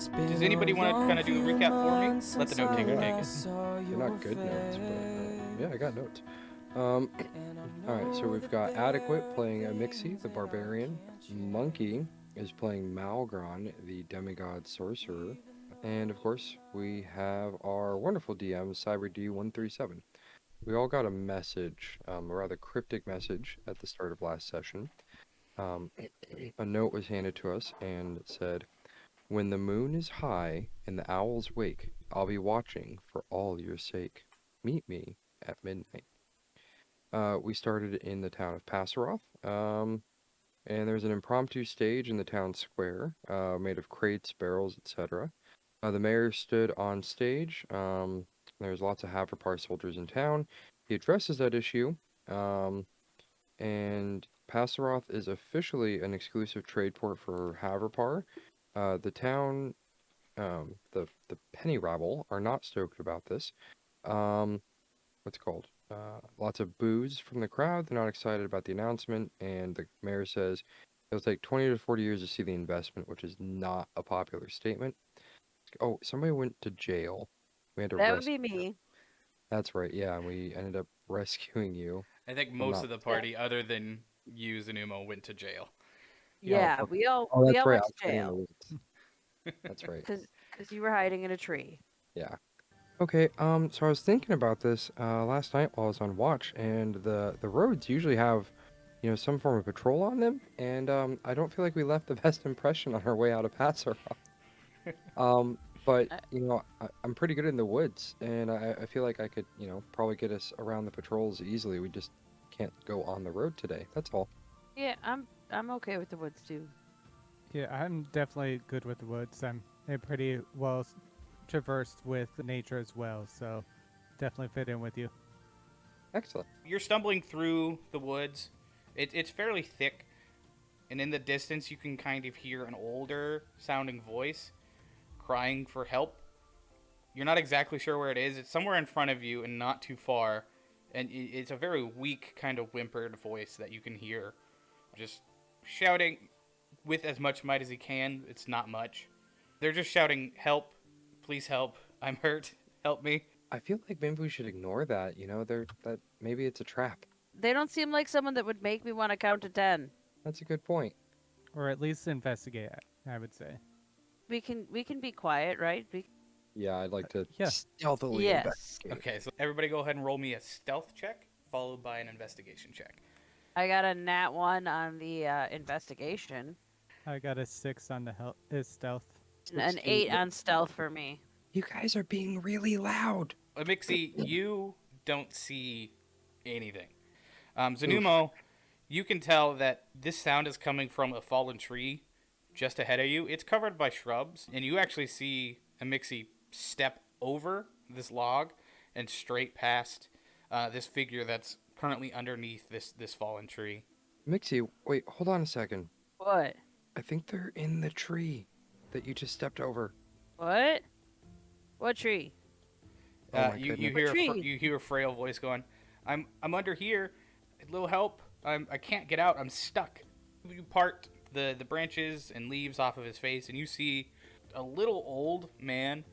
Does anybody want to kind of do a recap for me? Let the note taker take it. They're not good notes, but yeah, I got notes. All right, so we've got Adequate playing a Mixie, the Barbarian. Monkey is playing Malgron, the Demigod Sorcerer. And of course, we have our wonderful DM, CyberD137. We all got a message, a rather cryptic message at the start of last session. A note was handed to us and it said, "When the moon is high and the owls wake, I'll be watching for all your sake. Meet me at midnight." We started in the town of Passaroth, and there's an impromptu stage in the town square, made of crates, barrels, etc. The mayor stood on stage. There's lots of Haverpar soldiers in town. He addresses that issue, and Passaroth is officially an exclusive trade port for Haverpar. The town, the penny rabble are not stoked about this. What's it called? Lots of boos from the crowd. They're not excited about the announcement, and the mayor says it'll take 20 to 40 years to see the investment, which is not a popular statement. Oh, somebody went to jail. We had to That would be rescue. me. That's right, yeah, and we ended up rescuing you. I think I'm most not. of the party, other than you, Zanumo, went to jail. Yeah, Oh, we all oh, we that's all right. went I to was hiding in the jail woods. That's right. because you were hiding in a tree. Yeah. Okay, so I was thinking about this last night while I was on watch, and the roads usually have, some form of patrol on them, and I don't feel like we left the best impression on our way out of Paso. But Uh, I'm pretty good in the woods, and I feel like I could, probably get us around the patrols easily. We just can't go on the road today. That's all. Yeah, I'm okay with the woods too. Yeah, I'm definitely good with the woods. I'm pretty well traversed with nature as well, so definitely fit in with you. Excellent. You're stumbling through the woods. It's fairly thick, and in the distance you can kind of hear an older sounding voice crying for help. You're not exactly sure where it is. It's somewhere in front of you and not too far, and it's a very weak kind of whimpered voice that you can hear, just shouting with as much might as he can. It's not much. They're just shouting, "Help! Please help! I'm hurt! Help me!" I feel like maybe we should ignore that. That maybe it's a trap. They don't seem like someone that would make me want to count to 10. That's a good point. Or at least investigate, I would say. We can be quiet, right? Yeah, I'd like to Yeah. stealthily Yes. investigate. Okay, so everybody go ahead and roll me a stealth check, followed by an investigation check. I got a nat 1 on the investigation. I got a 6 on the stealth. And an 16. 8 on stealth for me. You guys are being really loud. Mixie, you don't see anything. Zanumo, you can tell that this sound is coming from a fallen tree just ahead of you. It's covered by shrubs, and you actually see a Mixie step over this log and straight past this figure that's currently underneath this fallen tree. Mixie, wait, hold on a second. What? I think they're in the tree that you just stepped over. What? What tree? Oh my You goodness. you hear a frail voice going, I'm under here. A little help. I can't get out. I'm stuck." You part the branches and leaves off of his face, and you see a little old man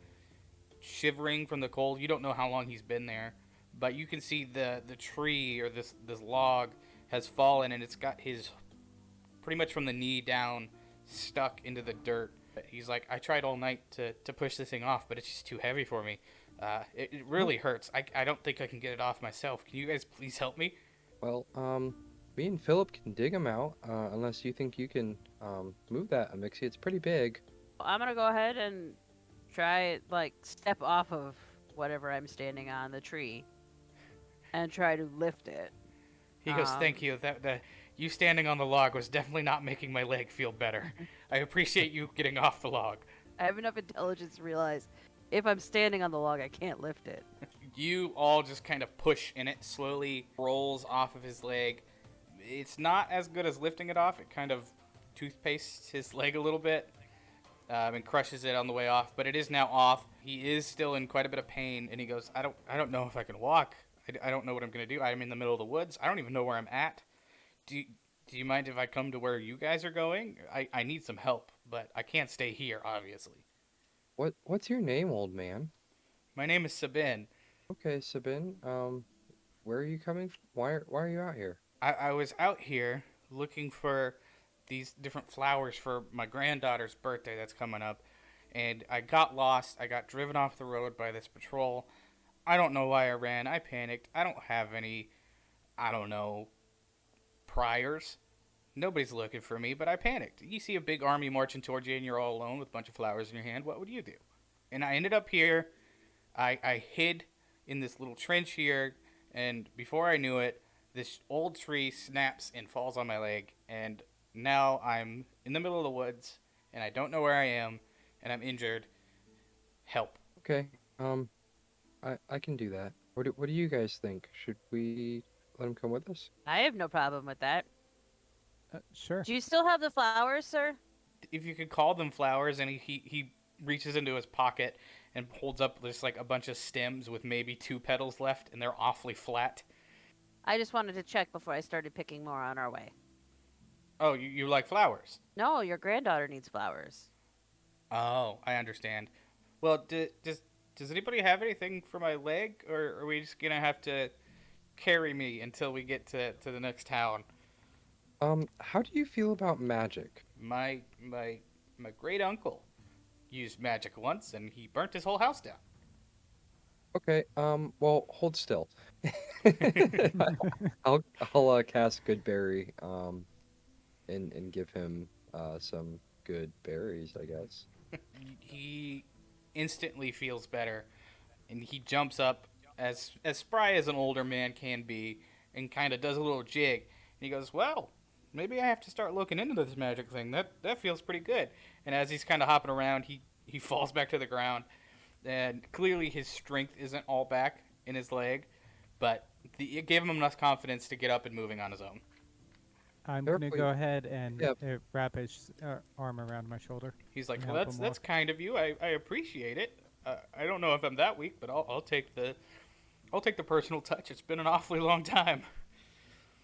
shivering from the cold. You don't know how long he's been there, but you can see the tree or this log has fallen, and it's got his pretty much from the knee down stuck into the dirt. He's like, "I tried all night to push this thing off, but it's just too heavy for me. It really hurts. I don't think I can get it off myself. Can you guys please help me?" Well, me and Philip can dig them out, unless you think you can, move that, Mixie. It's pretty big. I'm gonna go ahead and try, step off of whatever I'm standing on, the tree, and try to lift it. He goes, "Thank you. That you standing on the log was definitely not making my leg feel better. I appreciate you getting off the log." I have enough intelligence to realize if I'm standing on the log, I can't lift it. You all just kind of push, and it slowly rolls off of his leg. It's not as good as lifting it off. It kind of toothpastes his leg a little bit and crushes it on the way off. But it is now off. He is still in quite a bit of pain, and he goes, I don't know if I can walk. I don't know what I'm going to do. I'm in the middle of the woods. I don't even know where I'm at. Do you mind if I come to where you guys are going? I need some help, but I can't stay here, obviously." What's your name, old man? My name is Sabin. Okay, Sabin. Where are you coming from? Why are you out here? I was out here looking for these different flowers for my granddaughter's birthday that's coming up, and I got lost. I got driven off the road by this patrol. I don't know why I ran. I panicked. I don't have any, I don't know, priors. Nobody's looking for me, but I panicked. You see a big army marching towards you and you're all alone with a bunch of flowers in your hand. What would you do? And I ended up here. I hid in this little trench here, and before I knew it, this old tree snaps and falls on my leg, and now I'm in the middle of the woods, and I don't know where I am, and I'm injured. Help. Okay. I can do that. What do you guys think? Should we let him come with us? I have no problem with that. Sure. Do you still have the flowers, sir? If you could call them flowers, and he reaches into his pocket and holds up just like a bunch of stems with maybe 2 petals left, and they're awfully flat. I just wanted to check before I started picking more on our way. Oh, you like flowers? No, your granddaughter needs flowers. Oh, I understand. Well, does anybody have anything for my leg, or are we just gonna have to carry me until we get to the next town? How do you feel about magic? My great uncle used magic once, and he burnt his whole house down. Okay, well, hold still. I'll cast Good Berry, and give him some good berries, I guess. He instantly feels better, and he jumps up as spry as an older man can be, and kind of does a little jig. And he goes, "Well, maybe I have to start looking into this magic thing. That feels pretty good." And as he's kind of hopping around, he falls back to the ground, and clearly his strength isn't all back in his leg, but it gave him enough confidence to get up and moving on his own. I'm Fair gonna point. go ahead and Yep. wrap his arm around my shoulder. He's like, and "Well, help him that's walk. kind of you. I appreciate it. I don't know if I'm that weak, but I'll take the personal touch. It's been an awfully long time."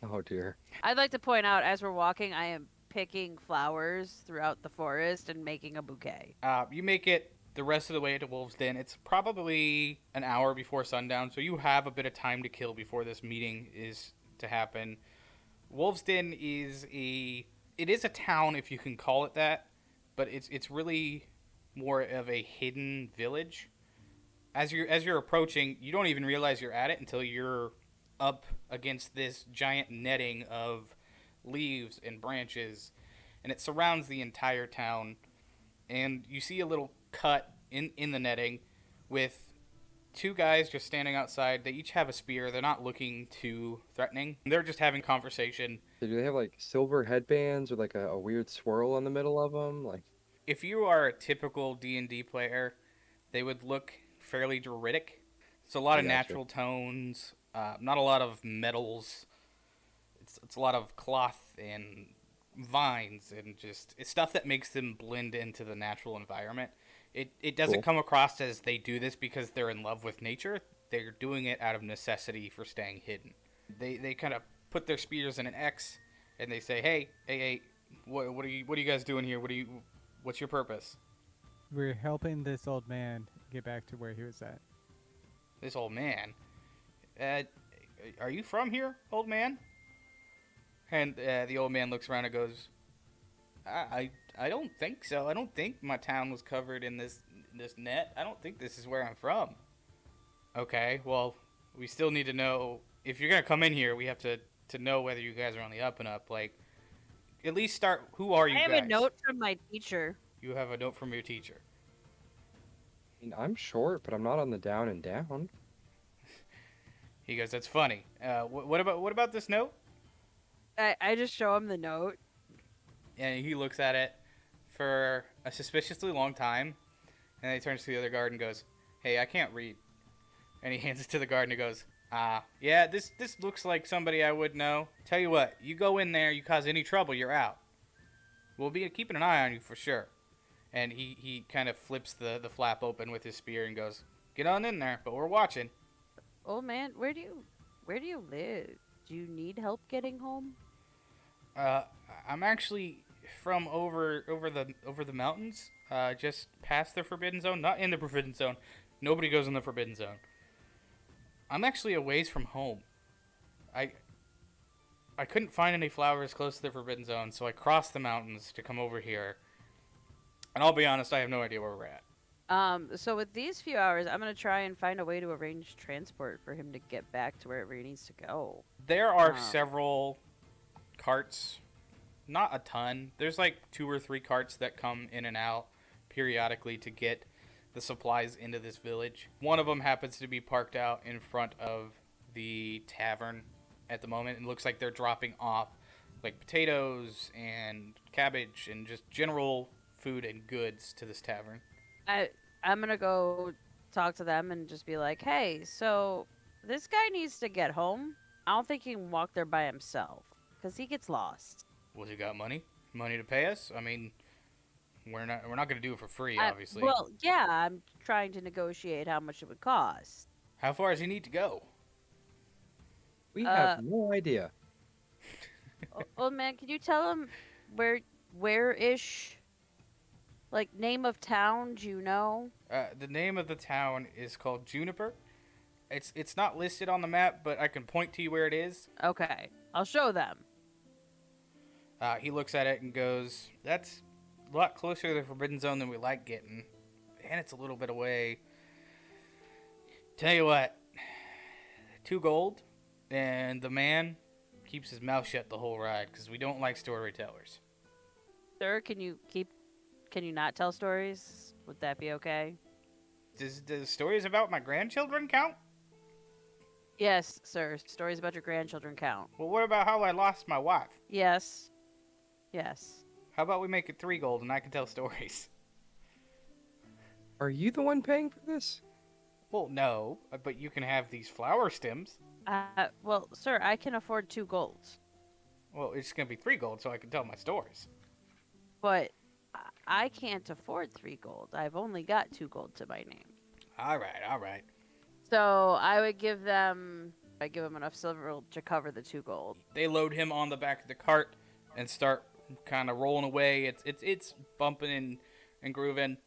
Oh dear. I'd like to point out, as we're walking, I am picking flowers throughout the forest and making a bouquet. You make it the rest of the way to Wolves Den. It's probably an hour before sundown, so you have a bit of time to kill before this meeting is to happen. Wolves Den is a town, if you can call it that, but it's really more of a hidden village. As you're approaching, you don't even realize you're at it until you're up against this giant netting of leaves and branches, and it surrounds the entire town. And you see a little cut in the netting with 2 guys just standing outside. They each have a spear. They're not looking too threatening. They're just having conversation. Do they have like silver headbands with like a weird swirl in the middle of them? Like, If you are a typical D&D player, they would look fairly druidic. It's a lot I of gotcha. natural tones, not a lot of metals. It's a lot of cloth and vines and just it's stuff that makes them blend into the natural environment. It doesn't Cool. come across as they do this because they're in love with nature. They're doing it out of necessity for staying hidden. They kind of put their spears in an X and they say, "Hey, what are you guys doing here? What's your purpose?" We're helping this old man get back to where he was at. This old man. Are you from here, old man? And the old man looks around and goes, I don't think so. I don't think my town was covered in this net. I don't think this is where I'm from. Okay, well, we still need to know if you're gonna come in here. We have to know whether you guys are on the up and up. Like, at least start. Who are you I have guys? a note from my teacher. You have a note from your teacher. I mean, I'm short, but I'm not on the down and down. He goes, "That's funny. What about this note?" I just show him the note. And he looks at it for a suspiciously long time, and then he turns to the other guard and goes, "Hey, I can't read." And he hands it to the guard and he goes, yeah, this looks like somebody I would know. Tell you what, you go in there, you cause any trouble, you're out. We'll be keeping an eye on you for sure." And he kind of flips the flap open with his spear and goes, "Get on in there, but we're watching." Old man, where do you live? Do you need help getting home? I'm actually from over the mountains, just past the Forbidden Zone. Not in the Forbidden Zone. Nobody goes in the Forbidden Zone. I'm actually a ways from home. I couldn't find any flowers close to the Forbidden Zone, so I crossed the mountains to come over here. And I'll be honest, I have no idea where we're at. So with these few hours, I'm gonna try and find a way to arrange transport for him to get back to wherever he needs to go. There are several carts, not a ton. There's like 2 or 3 carts that come in and out periodically to get the supplies into this village. One of them happens to be parked out in front of the tavern at the moment. It looks like they're dropping off like potatoes and cabbage and just general food and goods to this tavern. I'm gonna go talk to them and just be like, hey, so this guy needs to get home. I don't think he can walk there by himself because he gets lost. Well, you got money? Money to pay us? I mean, we're not going to do it for free, obviously. Well, yeah, I'm trying to negotiate how much it would cost. How far does he need to go? We have no idea. Old man, can you tell him where-ish? Like, name of town, do you know? The name of the town is called Juniper. It's not listed on the map, but I can point to you where it is. Okay, I'll show them. He looks at it and goes, that's a lot closer to the Forbidden Zone than we like getting. And it's a little bit away. Tell you what, 2 gold, and the man keeps his mouth shut the whole ride, because we don't like story tellers. Sir, can you not tell stories? Would that be okay? Does stories about my grandchildren count? Yes, sir. Stories about your grandchildren count. Well, what about how I lost my wife? Yes. Yes. How about we make it 3 gold and I can tell stories? Are you the one paying for this? Well, no, but you can have these flower stems. Well, sir, I can afford 2 golds. Well, it's going to be 3 gold so I can tell my stories. But I can't afford 3 gold. I've only got 2 gold to my name. All right. So I would give them enough silver to cover the 2 gold. They load him on the back of the cart and start kind of rolling away. It's bumping and grooving.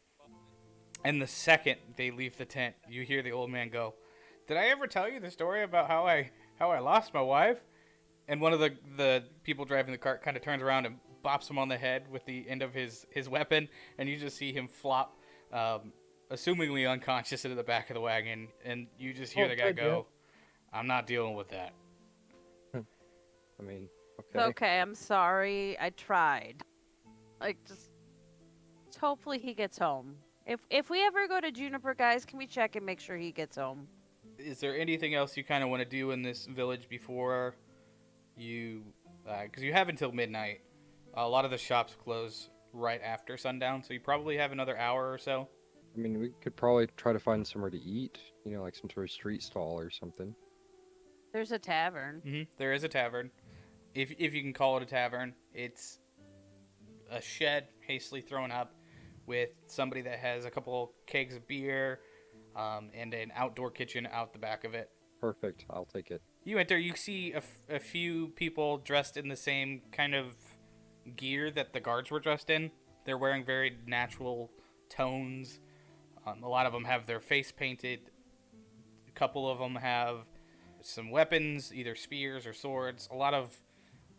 And the second they leave the tent, you hear the old man go, "Did I ever tell you the story about how I lost my wife?" And one of the people driving the cart kind of turns around and bops him on the head with the end of his weapon, and you just see him flop, assumingly unconscious, into the back of the wagon, and you just hear the guy go, "I'm not dealing with that." I mean, okay. It's okay, I'm sorry. I tried. Like, just hopefully he gets home. If we ever go to Juniper, guys, can we check and make sure he gets home? Is there anything else you kind of want to do in this village before you... because you have until midnight. A lot of the shops close right after sundown, so you probably have another hour or so. I mean, we could probably try to find somewhere to eat. You know, like some sort of street stall or something. There's a tavern. Mm-hmm. There is a tavern. If you can call it a tavern. It's a shed hastily thrown up with somebody that has a couple kegs of beer and an outdoor kitchen out the back of it. Perfect. I'll take it. You enter, you see a few people dressed in the same kind of gear that the guards were dressed in. They're wearing very natural tones. A lot of them have their face painted. A couple of them have some weapons, either spears or swords. A lot of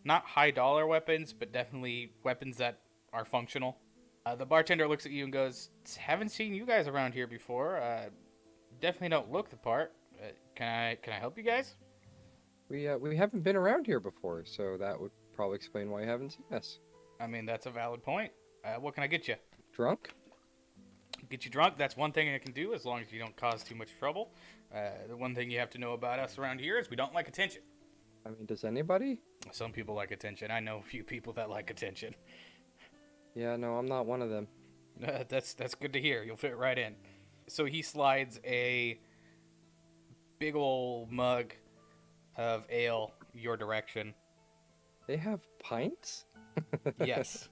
not high dollar weapons, but definitely weapons that are functional. The bartender looks at you and goes, "Haven't seen you guys around here before. Definitely don't look the part. Can I help you guys?" We haven't been around here before, so that would probably explain why you haven't seen us. I mean, that's a valid point. What can I get you? Drunk? Get you drunk? That's one thing I can do, as long as you don't cause too much trouble. The one thing you have to know about us around here is we don't like attention. I mean, does anybody? Some people like attention. I know a few people that like attention. Yeah, no, I'm not one of them. That's good to hear. You'll fit right in. So he slides a big ol' mug of ale your direction. They have pints? Yes.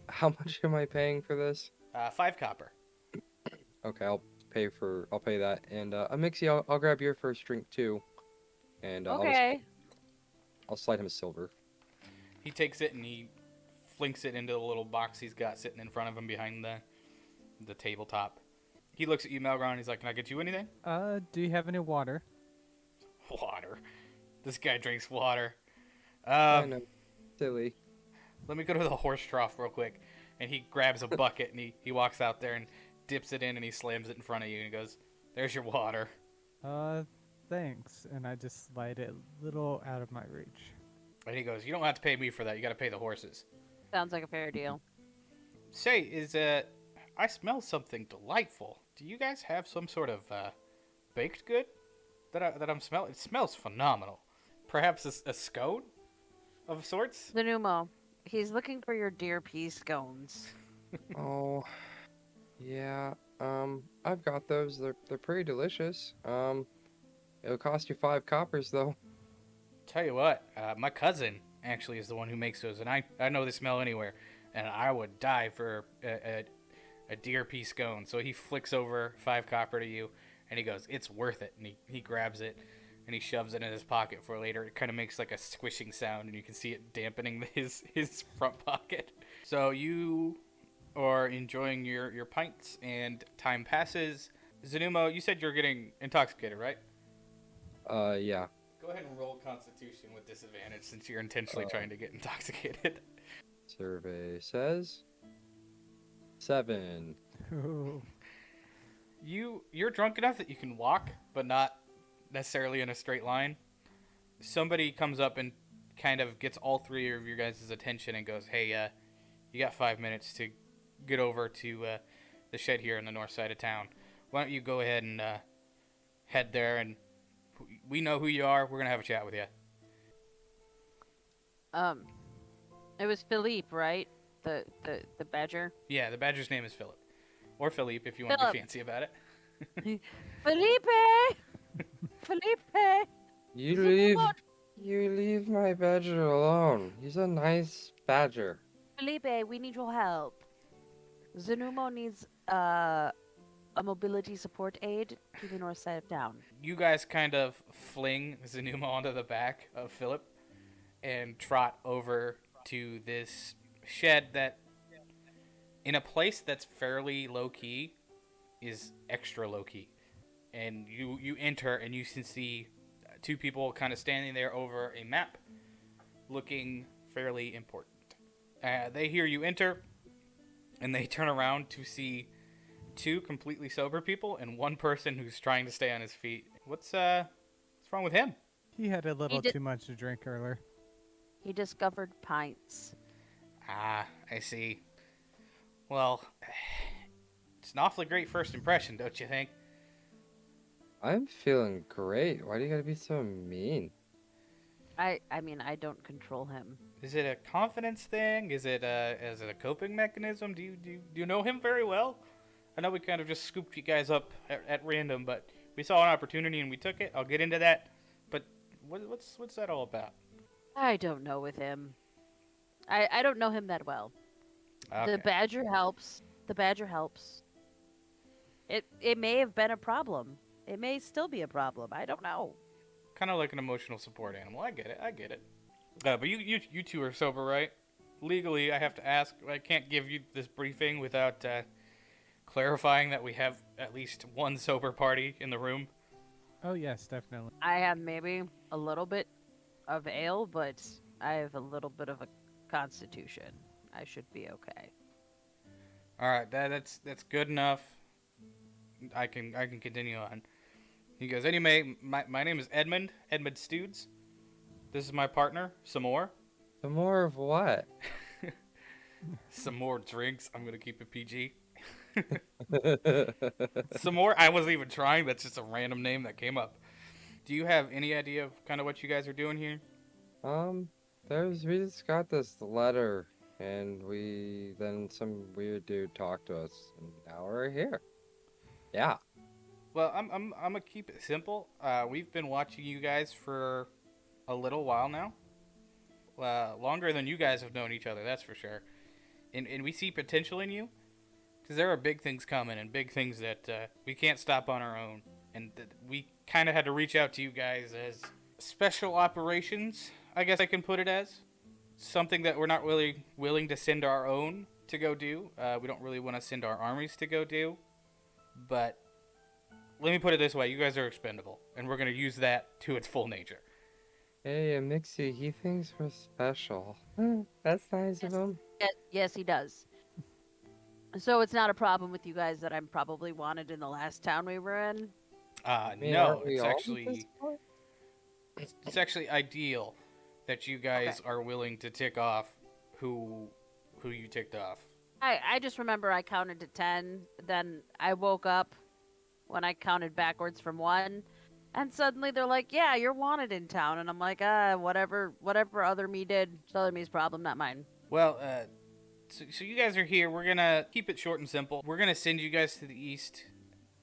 How much am I paying for this? 5 copper. Okay, I'll pay that. And Mixie, I'll grab your first drink too. And Okay. I'll slide him a silver. He takes it and he flinks it into the little box he's got sitting in front of him behind the tabletop. He looks at you, Melgron. He's like, "Can I get you anything?" Do you have any water? Water. This guy drinks water. I know. Silly. Let me go to the horse trough real quick. And he grabs a bucket and he walks out there and dips it in and he slams it in front of you and he goes, "There's your water." Thanks. And I just slide it a little out of my reach. And he goes, "You don't have to pay me for that. You got to pay the horses." Sounds like a fair deal. Say, I smell something delightful. Do you guys have some sort of baked good that I'm smelling? It smells phenomenal. Perhaps a scone of sorts? Zanumo, he's looking for your deer pea scones. Oh, yeah. I've got those. They're pretty delicious. It'll cost you 5 coppers though. Tell you what, my cousin actually is the one who makes those, and I know the smell anywhere, and I would die for a deer pea scone. So he flicks over 5 copper to you, and he goes, "It's worth it." And he grabs it, and he shoves it in his pocket for later. It kind of makes like a squishing sound, and you can see it dampening his front pocket. So you are enjoying your pints, and time passes. Zanumo, you said you're getting intoxicated, right? Yeah. Go ahead and roll Constitution with disadvantage since you're intentionally trying to get intoxicated. Survey says 7. Ooh. You're drunk enough that you can walk, but not necessarily in a straight line. Somebody comes up and kind of gets all 3 of your guys' attention and goes, "Hey, you got 5 minutes to get over to the shed here on the north side of town. Why don't you go ahead and head there, and we know who you are. We're going to have a chat with you." It was Philippe, right? The badger. Yeah, the badger's name is Philip. Or Philippe, if you want to Philip. be fancy about it. Felipe! Felipe! You leave my badger alone. He's a nice badger. Felipe, we need your help. Zanumo needs a mobility support aid to the north side of town. You guys kind of fling Zanumo onto the back of Philip and trot over to this shed that, in a place that's fairly low-key, is extra low-key. And you enter and you can see 2 people kind of standing there over a map looking fairly important. They hear you enter and they turn around to see 2 completely sober people and 1 person who's trying to stay on his feet. What's wrong with him? He had a little too much to drink earlier. He discovered pints. Ah, I see. Well, it's an awfully great first impression, don't you think? I'm feeling great. Why do you gotta be so mean? I mean, I don't control him. Is it a confidence thing? Is it a coping mechanism? Do you know him very well? I know we kind of just scooped you guys up at random, but we saw an opportunity and we took it. I'll get into that. But what's that all about? I don't know with him. I don't know him that well. Okay. The badger helps. The badger helps. It may have been a problem. It may still be a problem. I don't know. Kind of like an emotional support animal. I get it. But you 2 are sober, right? Legally, I have to ask. I can't give you this briefing without clarifying that we have at least 1 sober party in the room. Oh, yes, definitely. I have maybe a little bit of ale, but I have a little bit of a constitution. I should be okay. All right, that's good enough. I can continue on. He goes, "Anyway, my name is Edmund Studes. This is my partner, some more." Some more of what? Some more drinks. I'm gonna keep it PG. Some more. I wasn't even trying. That's just a random name that came up. Do you have any idea of kind of what you guys are doing here? We just got this letter, and then some weird dude talked to us, and now we're here. Yeah. Well, I'm gonna keep it simple. We've been watching you guys for a little while now. Longer than you guys have known each other, that's for sure. And we see potential in you, because there are big things coming and big things that we can't stop on our own. And we kind of had to reach out to you guys as special operations, I guess I can put it as. something that we're not really willing to send our own to go do. We don't really want to send our armies to go do. But let me put it this way. You guys are expendable. And we're going to use that to its full nature. Hey, Mixie, he thinks we're special. That's nice of him. Yes, he does. So it's not a problem with you guys that I'm probably wanted in the last town we were in? I mean, No, aren't we it's all at actually this point? it's actually ideal that you guys are willing to tick off who you ticked off. I just remember I counted to 10, then I woke up when I counted backwards from 1, and suddenly they're like, yeah, you're wanted in town, and I'm like, whatever other me did, it's other me's problem, not mine. Well, so you guys are here. We're gonna keep it short and simple. We're gonna send you guys to the east,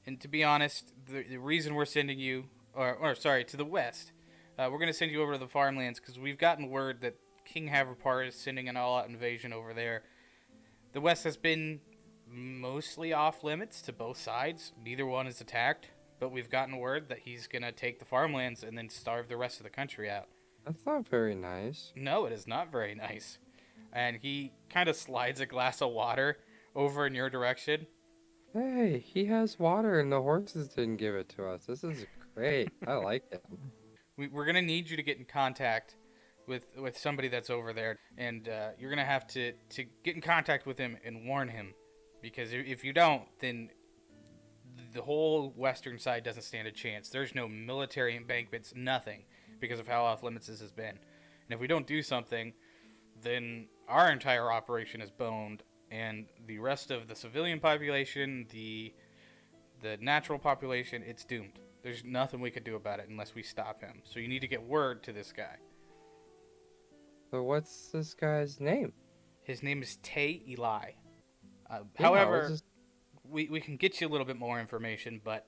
and to be honest, the reason we're sending you, or sorry, to the west, we're gonna send you over to the farmlands because we've gotten word that King Haverpart is sending an all-out invasion over there. The west has been mostly off limits to both sides. Neither one is attacked, but we've gotten word that he's gonna take the farmlands and then starve the rest of the country out. That's not very nice. No, it is not very nice. And he kind of slides a glass of water over in your direction. Hey, he has water and the horses didn't give it to us. This is great. I like it. We're going to need you to get in contact with somebody that's over there. And you're going to have to get in contact with him and warn him. Because if you don't, then the whole western side doesn't stand a chance. There's no military embankments, nothing, because of how off limits this has been. And if we don't do something, then our entire operation is boned, and the rest of the civilian population, the natural population, it's doomed. There's nothing we could do about it unless we stop him. So you need to get word to this guy. So what's this guy's name? His name is Tay Eli. Yeah, However, we can get you a little bit more information, but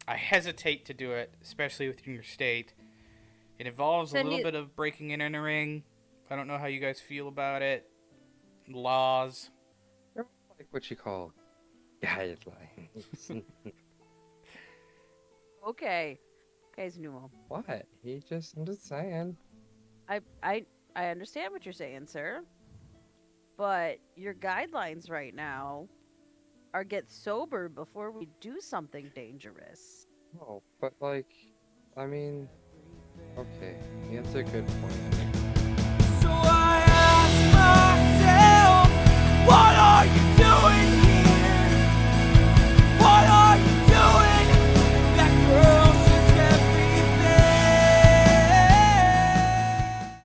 I hesitate to do it, especially within your state. It involves a little bit of breaking and entering. I don't know how you guys feel about it. Laws. Like what you call guidelines. Okay. Guy's new. What? I'm just saying. I understand what you're saying, sir. But your guidelines right now are get sober before we do something dangerous. Oh, but like, I mean, okay, that's a good point. So I